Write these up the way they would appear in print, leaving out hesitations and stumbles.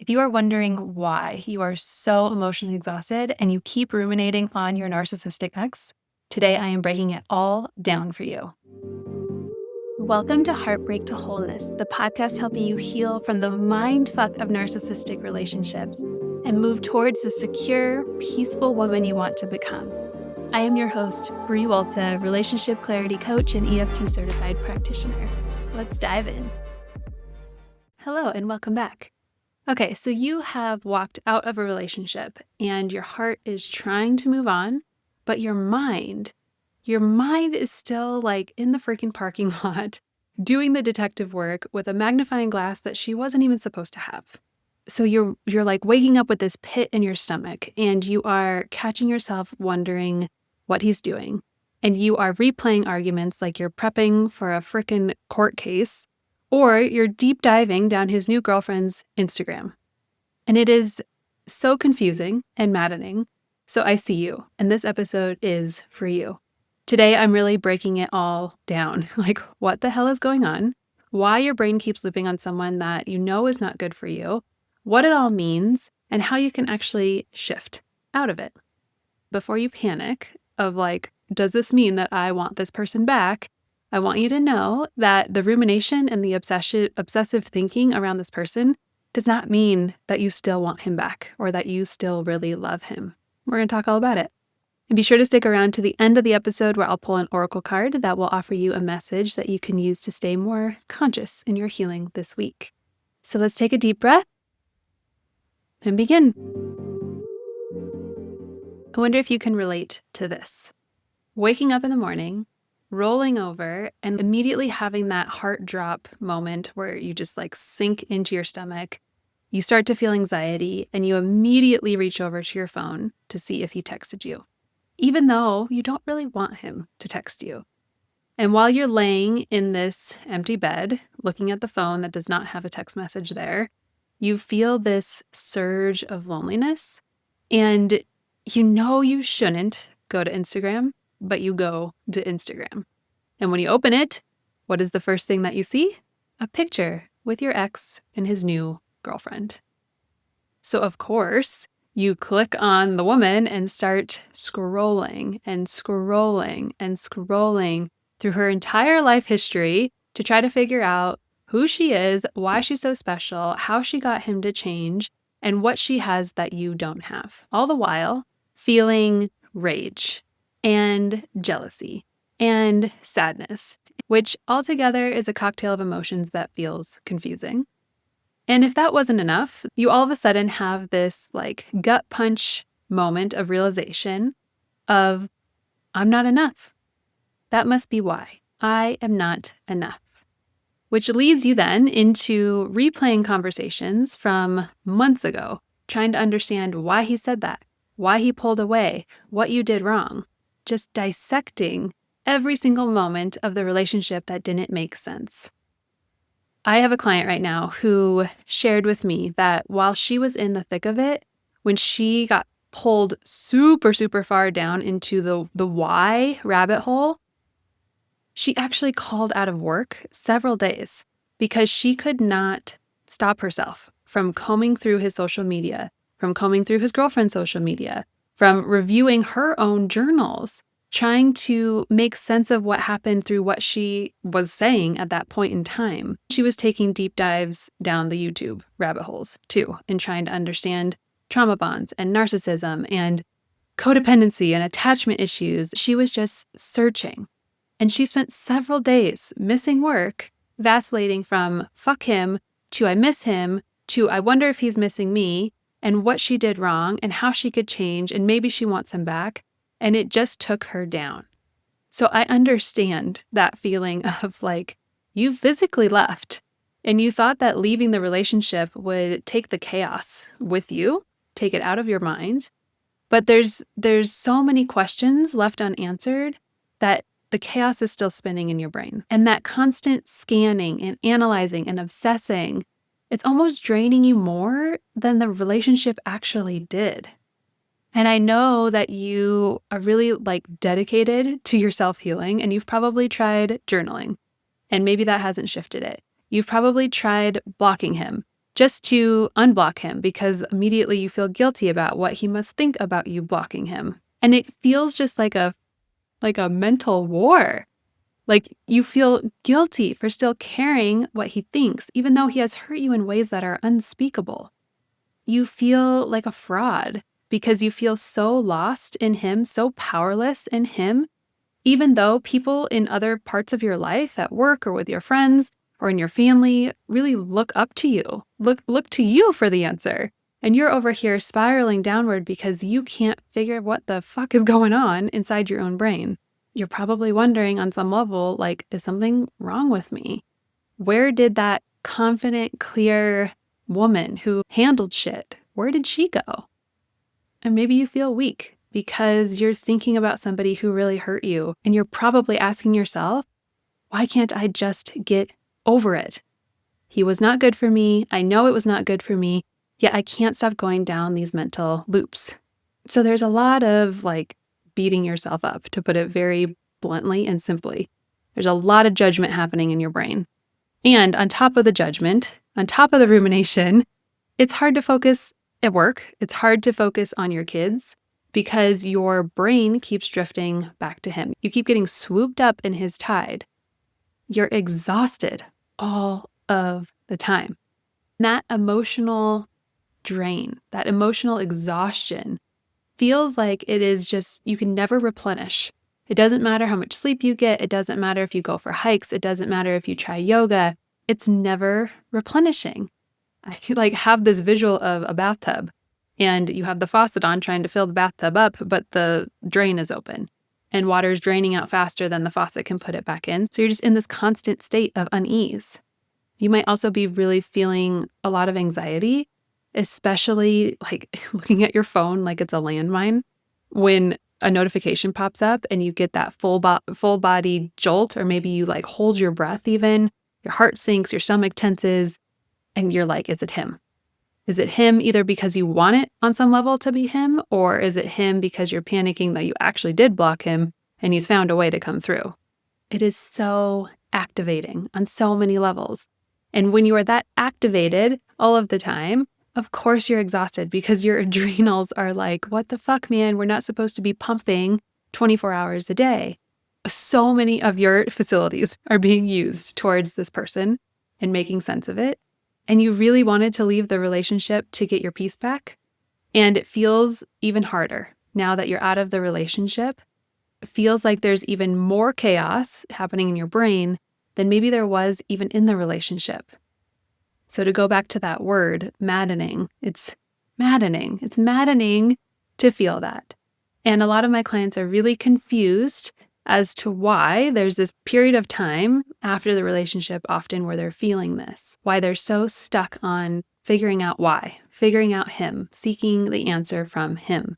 If you are wondering why you are so emotionally exhausted and you keep ruminating on your narcissistic ex, today I am breaking it all down for you. Welcome to Heartbreak to Wholeness, the podcast helping you heal from the mindfuck of narcissistic relationships and move towards the secure, peaceful woman you want to become. I am your host, Bre Wolta, relationship clarity coach and EFT certified practitioner. Let's dive in. Hello and welcome back. Okay, so you have walked out of a relationship and your heart is trying to move on, but your mind is still like in the freaking parking lot doing the detective work with a magnifying glass that she wasn't even supposed to have. So you're like waking up with this pit in your stomach and you are catching yourself wondering what he's doing. And you are replaying arguments like you're prepping for a frickin' court case, or you're deep diving down his new girlfriend's Instagram. And it is so confusing and maddening. So I see you, and this episode is for you. Today, I'm really breaking it all down. Like, what the hell is going on? Why your brain keeps looping on someone that you know is not good for you, what it all means, and how you can actually shift out of it. Before you panic of like, does this mean that I want this person back? I want you to know that the rumination and the obsessive thinking around this person does not mean that you still want him back or that you still really love him. We're going to talk all about it. And be sure to stick around to the end of the episode where I'll pull an oracle card that will offer you a message that you can use to stay more conscious in your healing this week. So let's take a deep breath and begin. I wonder if you can relate to this. Waking up in the morning, rolling over, and immediately having that heart drop moment where you just like sink into your stomach. You start to feel anxiety and you immediately reach over to your phone to see if he texted you, even though you don't really want him to text you. And while you're laying in this empty bed, looking at the phone that does not have a text message there, you feel this surge of loneliness. And you know you shouldn't go to Instagram, but you go to Instagram. And when you open it, what is the first thing that you see? A picture with your ex and his new girlfriend. So of course, you click on the woman and start scrolling and scrolling and scrolling through her entire life history to try to figure out who she is, why she's so special, how she got him to change, and what she has that you don't have. All the while feeling rage and jealousy and sadness, which altogether is a cocktail of emotions that feels confusing. And if that wasn't enough, you all of a sudden have this like gut punch moment of realization of, I'm not enough. That must be why. I am not enough. Which leads you then into replaying conversations from months ago, trying to understand why he said that, why he pulled away, what you did wrong, just dissecting every single moment of the relationship that didn't make sense. I have a client right now who shared with me that while she was in the thick of it, when she got pulled super, super far down into the why rabbit hole, she actually called out of work several days because she could not stop herself from combing through his social media, from combing through his girlfriend's social media, from reviewing her own journals, trying to make sense of what happened through what she was saying at that point in time. She was taking deep dives down the YouTube rabbit holes too, and trying to understand trauma bonds and narcissism and codependency and attachment issues. She was just searching. And she spent several days missing work, vacillating from fuck him to I miss him to I wonder if he's missing me and what she did wrong and how she could change and maybe she wants him back. And it just took her down. So I understand that feeling of like, you physically left and you thought that leaving the relationship would take the chaos with you, take it out of your mind. But there's so many questions left unanswered that the chaos is still spinning in your brain. And that constant scanning and analyzing and obsessing, it's almost draining you more than the relationship actually did. And I know that you are really like dedicated to your self-healing and you've probably tried journaling and maybe that hasn't shifted it. You've probably tried blocking him, just to unblock him because immediately you feel guilty about what he must think about you blocking him. And it feels just like a mental war. Like you feel guilty for still caring what he thinks, even though he has hurt you in ways that are unspeakable. You feel like a fraud because you feel so lost in him, so powerless in him, even though people in other parts of your life, at work or with your friends or in your family, really look up to you, look to you for the answer. And you're over here spiraling downward because you can't figure what the fuck is going on inside your own brain. You're probably wondering on some level, like, is something wrong with me? Where did that confident, clear woman who handled shit, where did she go? And maybe you feel weak because you're thinking about somebody who really hurt you. And you're probably asking yourself, why can't I just get over it? He was not good for me. I know it was not good for me. Yet I can't stop going down these mental loops. So there's a lot of beating yourself up, to put it very bluntly and simply. There's a lot of judgment happening in your brain. And on top of the judgment, on top of the rumination, it's hard to focus at work. It's hard to focus on your kids because your brain keeps drifting back to him. You keep getting swooped up in his tide. You're exhausted all of the time. That emotional drain, that emotional exhaustion feels like it is just, you can never replenish. It doesn't matter how much sleep you get. It doesn't matter if you go for hikes. It doesn't matter if you try yoga. It's never replenishing. I have this visual of a bathtub and you have the faucet on trying to fill the bathtub up, but the drain is open and water is draining out faster than the faucet can put it back in. So you're just in this constant state of unease. You might also be really feeling a lot of anxiety, especially looking at your phone like it's a landmine when a notification pops up and you get that full body jolt, or maybe you hold your breath even, your heart sinks, your stomach tenses, and you're like, is it him? Is it him either because you want it on some level to be him, or is it him because you're panicking that you actually did block him and he's found a way to come through? It is so activating on so many levels. And when you are that activated all of the time, of course you're exhausted because your adrenals are like, what the fuck, man? We're not supposed to be pumping 24 hours a day. So many of your facilities are being used towards this person and making sense of it. And you really wanted to leave the relationship to get your peace back. And it feels even harder now that you're out of the relationship. It feels like there's even more chaos happening in your brain than maybe there was even in the relationship. So to go back to that word, maddening, it's maddening. It's maddening to feel that. And a lot of my clients are really confused as to why there's this period of time after the relationship often where they're feeling this, why they're so stuck on figuring out why, figuring out him, seeking the answer from him.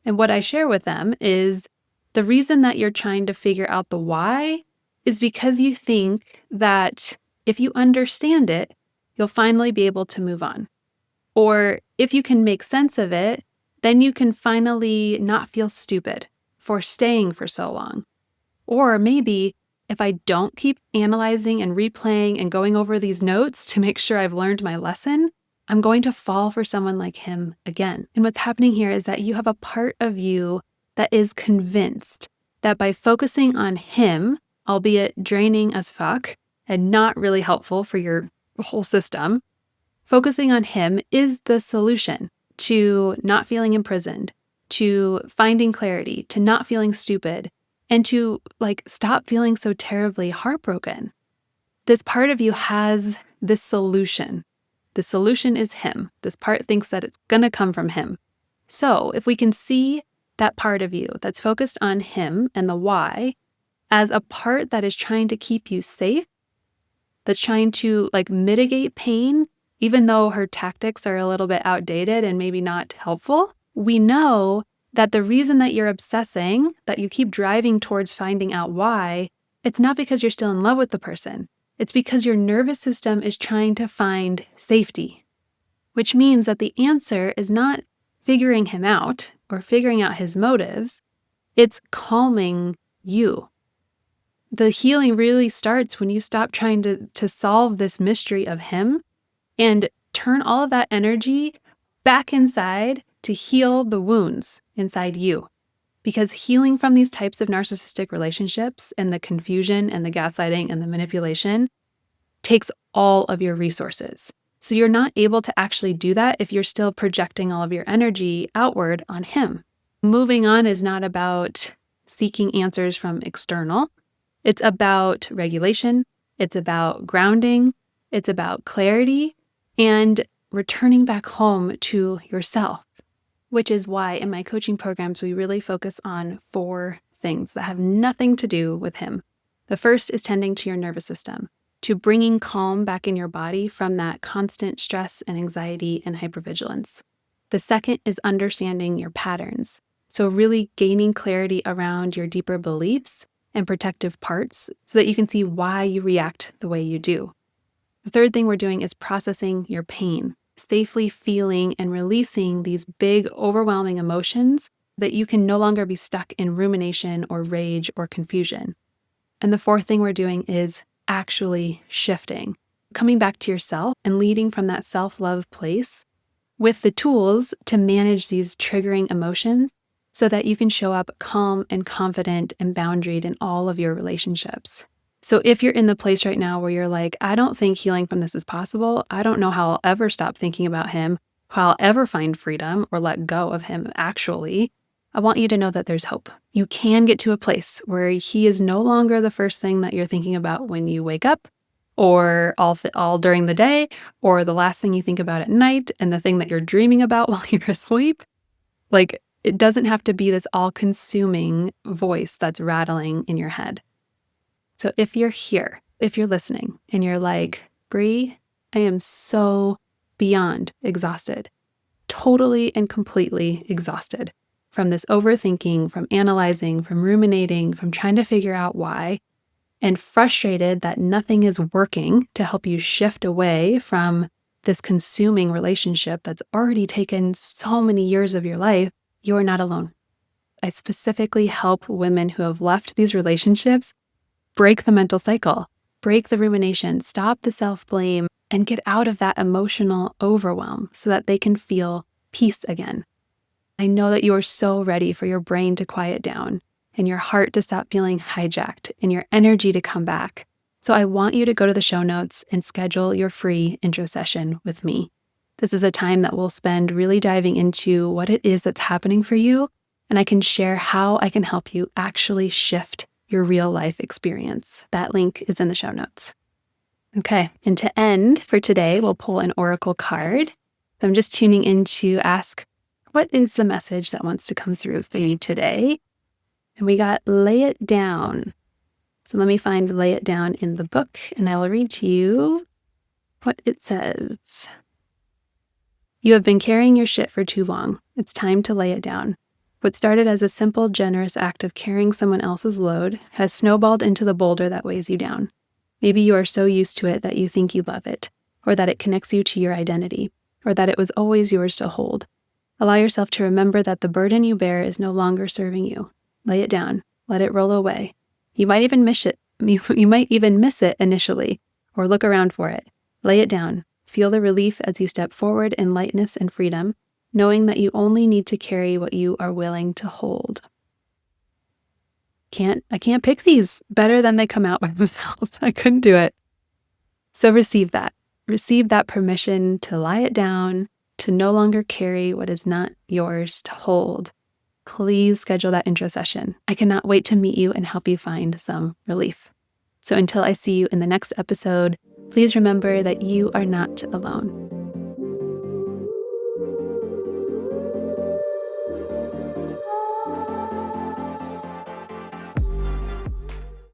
And what I share with them is the reason that you're trying to figure out the why is because you think that if you understand it, you'll finally be able to move on. Or if you can make sense of it, then you can finally not feel stupid for staying for so long. Or maybe if I don't keep analyzing and replaying and going over these notes to make sure I've learned my lesson, I'm going to fall for someone like him again. And what's happening here is that you have a part of you that is convinced that by focusing on him, albeit draining as fuck and not really helpful for your whole system, focusing on him is the solution to not feeling imprisoned, to finding clarity, to not feeling stupid, and to stop feeling so terribly heartbroken. This part of you has this solution. The solution is him. This part thinks that it's gonna come from him. So if we can see that part of you that's focused on him and the why as a part that is trying to keep you safe, that's trying to mitigate pain, even though her tactics are a little bit outdated and maybe not helpful, we know that the reason that you're obsessing, that you keep driving towards finding out why, it's not because you're still in love with the person. It's because your nervous system is trying to find safety, which means that the answer is not figuring him out or figuring out his motives. It's calming you. The healing really starts when you stop trying to solve this mystery of him and turn all of that energy back inside to heal the wounds inside you. Because healing from these types of narcissistic relationships and the confusion and the gaslighting and the manipulation takes all of your resources. So you're not able to actually do that if you're still projecting all of your energy outward on him. Moving on is not about seeking answers from external. It's about regulation. It's about grounding. It's about clarity and returning back home to yourself, which is why in my coaching programs, we really focus on 4 things that have nothing to do with him. The first is tending to your nervous system, to bringing calm back in your body from that constant stress and anxiety and hypervigilance. The second is understanding your patterns. So really gaining clarity around your deeper beliefs and protective parts so that you can see why you react the way you do. The third thing we're doing is processing your pain, safely feeling and releasing these big, overwhelming emotions so that you can no longer be stuck in rumination or rage or confusion. And the fourth thing we're doing is actually shifting, coming back to yourself and leading from that self-love place with the tools to manage these triggering emotions so that you can show up calm and confident and boundaried in all of your relationships. So if you're in the place right now where you're like, I don't think healing from this is possible, I don't know how I'll ever stop thinking about him, how I'll ever find freedom or let go of him actually, I want you to know that there's hope. You can get to a place where he is no longer the first thing that you're thinking about when you wake up or all during the day or the last thing you think about at night and the thing that you're dreaming about while you're asleep. Like, it doesn't have to be this all-consuming voice that's rattling in your head. So if you're here, if you're listening and you're like, Bre, I am so beyond exhausted, totally and completely exhausted from this overthinking, from analyzing, from ruminating, from trying to figure out why, and frustrated that nothing is working to help you shift away from this consuming relationship that's already taken so many years of your life, you are not alone. I specifically help women who have left these relationships break the mental cycle, break the rumination, stop the self-blame, and get out of that emotional overwhelm so that they can feel peace again. I know that you are so ready for your brain to quiet down and your heart to stop feeling hijacked and your energy to come back. So I want you to go to the show notes and schedule your free intro session with me. This is a time that we'll spend really diving into what it is that's happening for you, and I can share how I can help you actually shift your real life experience. That link is in the show notes. Okay, and to end for today, we'll pull an oracle card. So I'm just tuning in to ask, what is the message that wants to come through for you today? And we got lay it down. So let me find lay it down in the book, and I will read to you what it says. You have been carrying your shit for too long. It's time to lay it down. What started as a simple, generous act of carrying someone else's load has snowballed into the boulder that weighs you down. Maybe you are so used to it that you think you love it, or that it connects you to your identity, or that it was always yours to hold. Allow yourself to remember that the burden you bear is no longer serving you. Lay it down. Let it roll away. You might even miss it. You might even miss it initially, or look around for it. Lay it down. Feel the relief as you step forward in lightness and freedom, knowing that you only need to carry what you are willing to hold. I can't pick these better than they come out by themselves. I couldn't do it. So receive that. Receive that permission to lie it down, to no longer carry what is not yours to hold. Please schedule that intro session. I cannot wait to meet you and help you find some relief. So until I see you in the next episode, please remember that you are not alone.